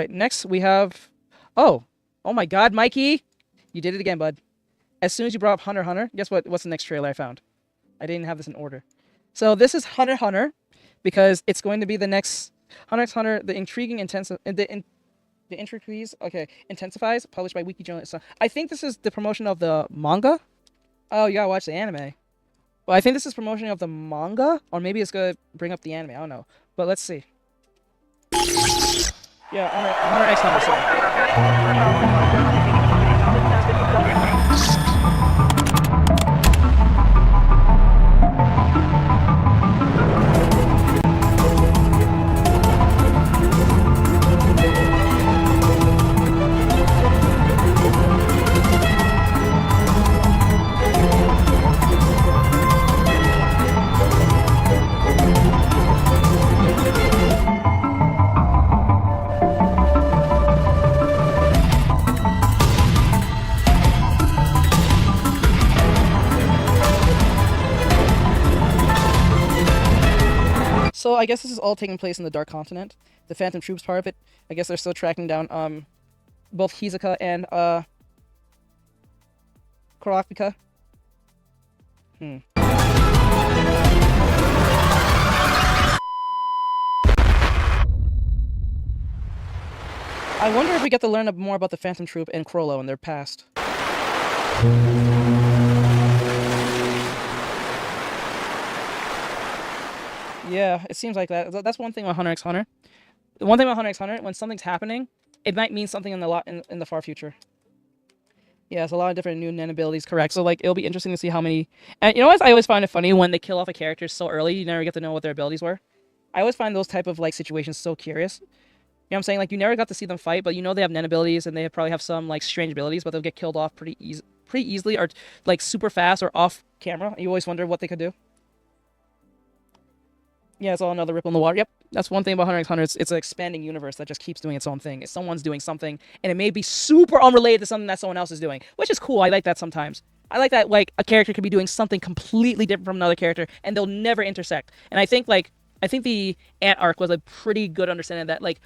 Right, next we have... Oh my god, Mikey! You did it again, bud. As soon as you brought up Hunter x Hunter, guess what? What's the next trailer I found? I didn't have this in order. So this is Hunter x Hunter, because it's going to be the next Hunter x Hunter, the intriguing the intricacies, okay, intensifies, published by Wiki Journal. So I think this is the promotion of the manga. Oh, you gotta watch the anime. Well, I think this is promotion of the manga, or maybe it's gonna bring up the anime. I don't know, but let's see. Yeah, Hunter x Hunter. So I guess this is all taking place in the Dark Continent. The Phantom Troupe's part of it. I guess they're still tracking down both Hizuka and Kurapika. I wonder if we get to learn more about the Phantom Troupe and Crollo and their past. Yeah, it seems like that. That's one thing about Hunter x Hunter. One thing about Hunter x Hunter, when something's happening, it might mean something in the far future. Yeah, it's a lot of different new nen abilities, correct. So, like, it'll be interesting to see how many... And you know what? I always find it funny when they kill off a character so early, you never get to know what their abilities were. I always find those type of, like, situations so curious. You know what I'm saying? Like, you never got to see them fight, but you know they have nen abilities, and they probably have some, like, strange abilities, but they'll get killed off pretty easily, or, like, super fast, or off camera. You always wonder what they could do. Yeah, it's all another ripple in the water. Yep, that's one thing about Hunter x Hunter. It's an expanding universe that just keeps doing its own thing. If someone's doing something, and it may be super unrelated to something that someone else is doing, which is cool. I like that sometimes. I like that, like, a character could be doing something completely different from another character, and they'll never intersect. And I think the ant arc was a pretty good understanding of that. Like,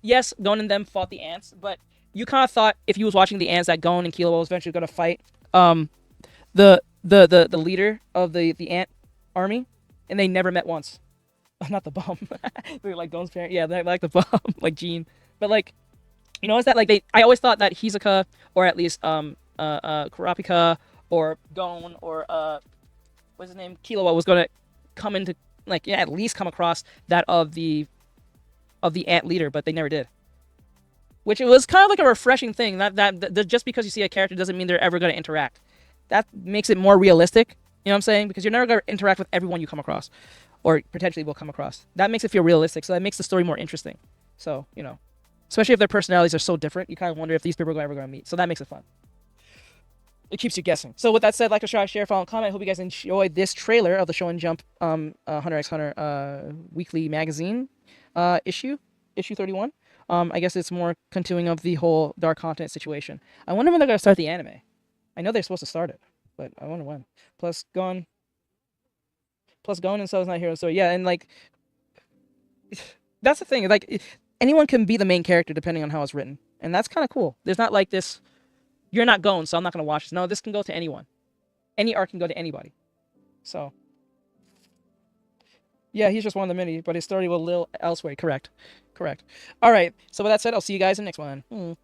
yes, Gon and them fought the ants, but you kind of thought if you was watching the ants that Gon and Killua was eventually going to fight the leader of the ant army, and they never met once. Not the bum. They're like Gon's parent. Yeah, they're like the bum, like Jean. But, like, you know, is that, like, I always thought that Hizuka, or at least Kurapika, or Gon, or what's his name, Killua, was gonna come into, like, yeah, at least come across that of the ant leader, but they never did. Which it was kind of like a refreshing thing. That just because you see a character doesn't mean they're ever gonna interact. That makes it more realistic. You know what I'm saying? Because you're never gonna interact with everyone you come across, or potentially will come across. That makes it feel realistic, so that makes the story more interesting. So, you know, especially if their personalities are so different, you kind of wonder if these people are ever going to meet. So that makes it fun. It keeps you guessing. So with that said, like to try, share, follow, and comment. I hope you guys enjoyed this trailer of the Shonen Jump Hunter x Hunter weekly magazine issue 31. I guess it's more continuing of the whole Dark Continent situation. I wonder when they're going to start the anime. I know they're supposed to start it, but I wonder when. Plus Gon and Cell's not here. So yeah, and, like, that's the thing. Like, anyone can be the main character depending on how it's written, and that's kind of cool. There's not like this, you're not Gon, so I'm not gonna watch this. No, this can go to anyone. Any arc can go to anybody. So yeah, he's just one of the many, but his story will live elsewhere. Correct. All right. So with that said, I'll see you guys in the next one.